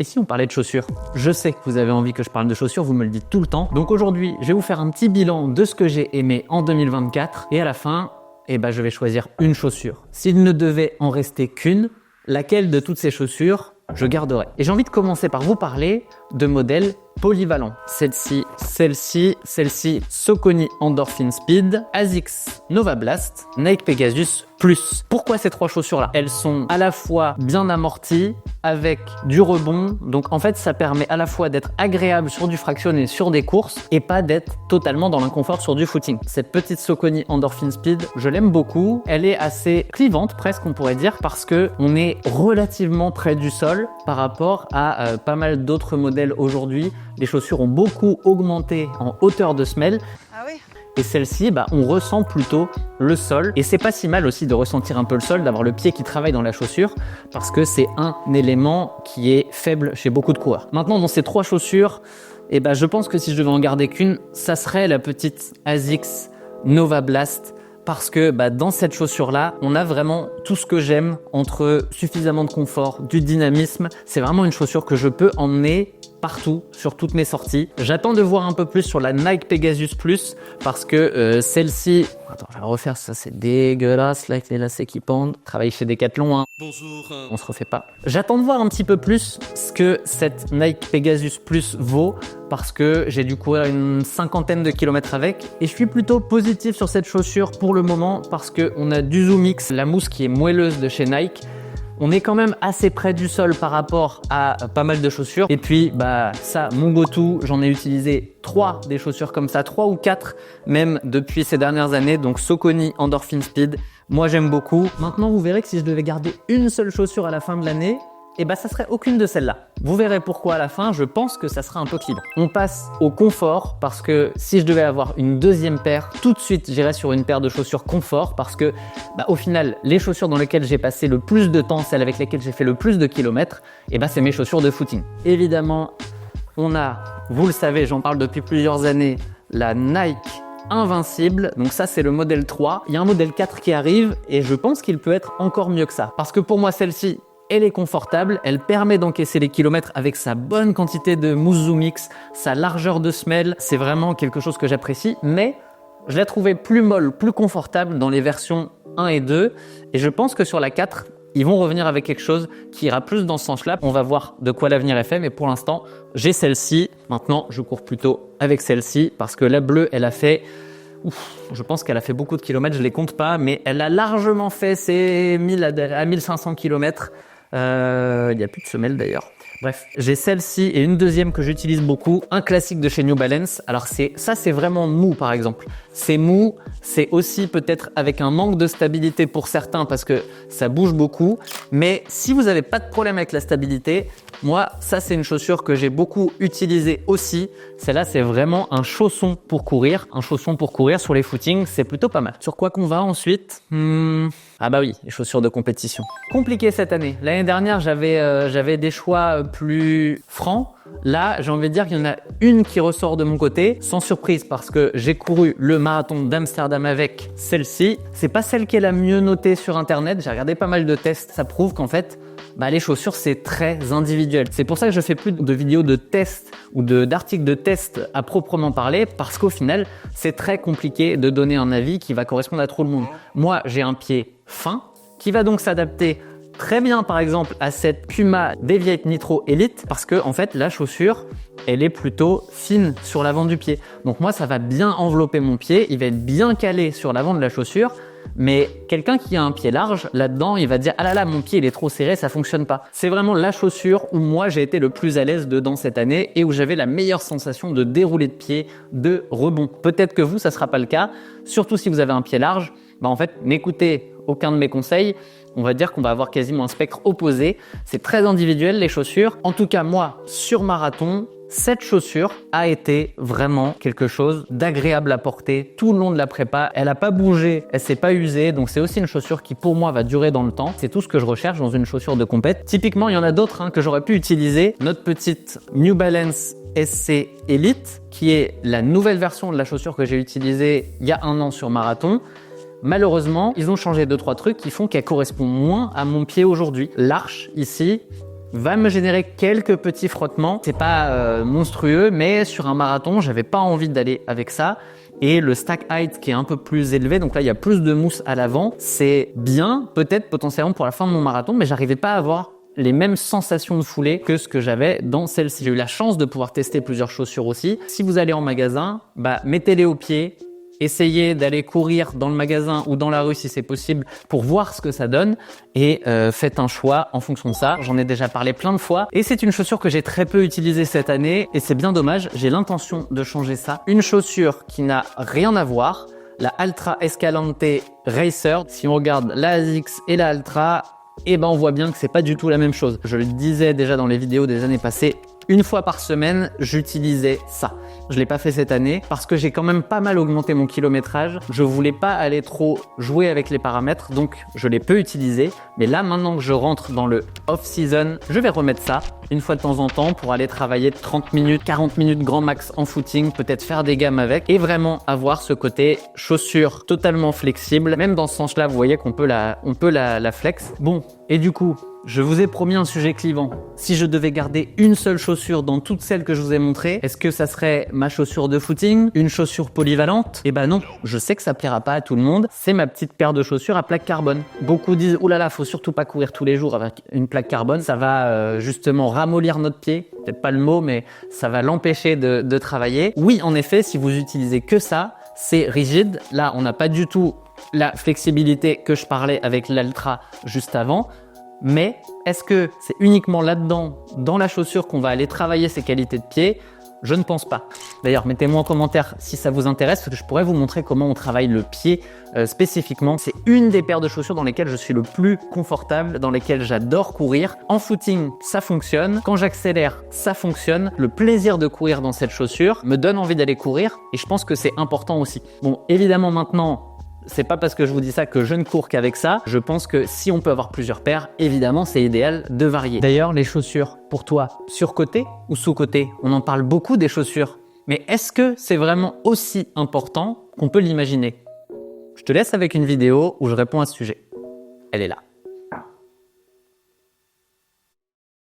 Et si on parlait de chaussures? Je sais que vous avez envie que je parle de chaussures, vous me le dites tout le temps. Donc aujourd'hui, je vais vous faire un petit bilan de ce que j'ai aimé en 2024. Et à la fin, je vais choisir une chaussure. S'il ne devait en rester qu'une, laquelle de toutes ces chaussures je garderai? Et j'ai envie de commencer par vous parler de modèles polyvalents. Celle-ci, Saucony Endorphin Speed, Asics Nova Blast, Nike Pegasus Plus. Pourquoi ces trois chaussures-là? Elles sont à la fois bien amorties, avec du rebond. Donc en fait, ça permet à la fois d'être agréable sur du fractionné, sur des courses, et pas d'être totalement dans l'inconfort sur du footing. Cette petite Saucony Endorphin Speed, je l'aime beaucoup. Elle est assez clivante, presque on pourrait dire, parce que on est relativement près du sol par rapport à pas mal d'autres modèles aujourd'hui. Les chaussures ont beaucoup augmenté en hauteur de semelle. Ah oui. Et celle-ci, on ressent plutôt le sol. Et c'est pas si mal aussi de ressentir un peu le sol, d'avoir le pied qui travaille dans la chaussure, parce que c'est un élément qui est faible chez beaucoup de coureurs. Maintenant, dans ces trois chaussures, je pense que si je devais en garder qu'une, ça serait la petite Asics Nova Blast. Parce que dans cette chaussure-là, on a vraiment tout ce que j'aime entre suffisamment de confort, du dynamisme. C'est vraiment une chaussure que je peux emmener partout, sur toutes mes sorties. J'attends de voir un peu plus sur la Nike Pegasus Plus parce que celle-ci... Attends, je vais refaire ça, c'est dégueulasse là avec les lacets qui pendent. Travaille chez Decathlon, hein. Bonjour. On se refait pas. J'attends de voir un petit peu plus ce que cette Nike Pegasus Plus vaut parce que j'ai dû courir une 50aine de kilomètres avec et je suis plutôt positif sur cette chaussure pour le moment parce qu'on a du Zoom X, la mousse qui est moelleuse de chez Nike. On est quand même assez près du sol par rapport à pas mal de chaussures. Et puis, ça, mon go-to, j'en ai utilisé 3 des chaussures comme ça, 3 ou 4 même depuis ces dernières années. Donc Saucony Endorphin Speed, moi j'aime beaucoup. Maintenant, vous verrez que si je devais garder une seule chaussure à la fin de l'année, ça serait aucune de celles-là. Vous verrez pourquoi à la fin, je pense que ça sera un peu clivant. On passe au confort parce que si je devais avoir une deuxième paire, tout de suite j'irais sur une paire de chaussures confort parce que au final, les chaussures dans lesquelles j'ai passé le plus de temps, celles avec lesquelles j'ai fait le plus de kilomètres, c'est mes chaussures de footing. Évidemment, on a, vous le savez, j'en parle depuis plusieurs années, la Nike Invincible. Donc ça, c'est le modèle 3. Il y a un modèle 4 qui arrive et je pense qu'il peut être encore mieux que ça. Parce que pour moi, celle-ci, elle est confortable, elle permet d'encaisser les kilomètres avec sa bonne quantité de mousse Zoom X, sa largeur de semelle. C'est vraiment quelque chose que j'apprécie, mais je l'ai trouvée plus molle, plus confortable dans les versions 1 et 2. Et je pense que sur la 4, ils vont revenir avec quelque chose qui ira plus dans ce sens-là. On va voir de quoi l'avenir est fait, mais pour l'instant, j'ai celle-ci. Maintenant, je cours plutôt avec celle-ci parce que la bleue, elle a fait... je pense qu'elle a fait beaucoup de kilomètres, je les compte pas, mais elle a largement fait ses 1000 à 1500 kilomètres. Il n'y a plus de semelle d'ailleurs. Bref, j'ai celle-ci et une deuxième que j'utilise beaucoup, un classique de chez New Balance. Alors c'est vraiment mou par exemple. C'est mou, c'est aussi peut-être avec un manque de stabilité pour certains parce que ça bouge beaucoup. Mais si vous n'avez pas de problème avec la stabilité, moi ça c'est une chaussure que j'ai beaucoup utilisée aussi. Celle-là c'est vraiment un chausson pour courir. Un chausson pour courir sur les footings, c'est plutôt pas mal. Sur quoi qu'on va ensuite Ah oui, les chaussures de compétition. Compliqué cette année. L'année dernière j'avais des choix plus francs. Là, j'ai envie de dire qu'il y en a une qui ressort de mon côté, sans surprise parce que j'ai couru le marathon d'Amsterdam avec celle-ci. C'est pas celle qui est la mieux notée sur internet. J'ai regardé pas mal de tests. Ça prouve qu'en fait, les chaussures, c'est très individuel. C'est pour ça que je fais plus de vidéos de tests ou d'articles de tests à proprement parler parce qu'au final, c'est très compliqué de donner un avis qui va correspondre à tout le monde. Moi, j'ai un pied fin qui va donc s'adapter très bien par exemple à cette Puma Deviate Nitro Elite parce que en fait la chaussure elle est plutôt fine sur l'avant du pied. Donc moi ça va bien envelopper mon pied, il va être bien calé sur l'avant de la chaussure. Mais quelqu'un qui a un pied large, là-dedans, il va dire « Ah là là, mon pied il est trop serré, ça fonctionne pas ». C'est vraiment la chaussure où moi j'ai été le plus à l'aise dedans cette année et où j'avais la meilleure sensation de déroulé de pied, de rebond. Peut-être que vous, ça sera pas le cas, surtout si vous avez un pied large. En fait, n'écoutez aucun de mes conseils. On va dire qu'on va avoir quasiment un spectre opposé. C'est très individuel les chaussures. En tout cas, moi, sur marathon, cette chaussure a été vraiment quelque chose d'agréable à porter tout le long de la prépa. Elle n'a pas bougé, elle s'est pas usée, donc c'est aussi une chaussure qui pour moi va durer dans le temps. C'est tout ce que je recherche dans une chaussure de compète. Typiquement, il y en a d'autres que j'aurais pu utiliser. Notre petite New Balance SC Elite, qui est la nouvelle version de la chaussure que j'ai utilisée il y a 1 an sur marathon. Malheureusement, ils ont changé 2-3 trucs qui font qu'elle correspond moins à mon pied aujourd'hui. L'arche ici, va me générer quelques petits frottements. C'est pas monstrueux, mais sur un marathon, j'avais pas envie d'aller avec ça. Et le stack height qui est un peu plus élevé, donc là il y a plus de mousse à l'avant, c'est bien, peut-être potentiellement pour la fin de mon marathon, mais j'arrivais pas à avoir les mêmes sensations de foulée que ce que j'avais dans celle-ci. J'ai eu la chance de pouvoir tester plusieurs chaussures aussi. Si vous allez en magasin, mettez-les aux pieds. Essayez d'aller courir dans le magasin ou dans la rue si c'est possible pour voir ce que ça donne et faites un choix en fonction de ça. J'en ai déjà parlé plein de fois et c'est une chaussure que j'ai très peu utilisée cette année et c'est bien dommage. J'ai l'intention de changer ça. Une chaussure qui n'a rien à voir, la Altra Escalante Racer. Si on regarde la ASICS et la Altra, on voit bien que c'est pas du tout la même chose. Je le disais déjà dans les vidéos des années passées, une fois par semaine, j'utilisais ça. Je l'ai pas fait cette année parce que j'ai quand même pas mal augmenté mon kilométrage. Je voulais pas aller trop jouer avec les paramètres, donc je l'ai peu utilisé. Mais là, maintenant que je rentre dans le off-season, je vais remettre ça une fois de temps en temps pour aller travailler 30 minutes, 40 minutes grand max en footing, peut-être faire des gammes avec et vraiment avoir ce côté chaussure totalement flexible. Même dans ce sens-là, vous voyez qu'on peut la flex. Bon, et du coup, je vous ai promis un sujet clivant. Si je devais garder une seule chaussure dans toutes celles que je vous ai montrées, est-ce que ça serait ma chaussure de footing, une chaussure polyvalente? Non, je sais que ça plaira pas à tout le monde. C'est ma petite paire de chaussures à plaque carbone. Beaucoup disent « Ouh là là, faut surtout pas courir tous les jours avec une plaque carbone. Ça va justement ramollir notre pied. » Peut-être pas le mot, mais ça va l'empêcher de travailler. Oui, en effet, si vous utilisez que ça, c'est rigide. Là, on n'a pas du tout la flexibilité que je parlais avec l'Altra juste avant. Mais est-ce que c'est uniquement là-dedans, dans la chaussure, qu'on va aller travailler ses qualités de pied? Je ne pense pas. D'ailleurs, mettez-moi en commentaire si ça vous intéresse, parce que je pourrais vous montrer comment on travaille le pied spécifiquement. C'est une des paires de chaussures dans lesquelles je suis le plus confortable, dans lesquelles j'adore courir. En footing, ça fonctionne. Quand j'accélère, ça fonctionne. Le plaisir de courir dans cette chaussure me donne envie d'aller courir et je pense que c'est important aussi. Bon, évidemment maintenant, c'est pas parce que je vous dis ça que je ne cours qu'avec ça. Je pense que si on peut avoir plusieurs paires, évidemment, c'est idéal de varier. D'ailleurs, les chaussures, pour toi, sur-côté ou sous-côté? On en parle beaucoup des chaussures. Mais est-ce que c'est vraiment aussi important qu'on peut l'imaginer? Je te laisse avec une vidéo où je réponds à ce sujet. Elle est là.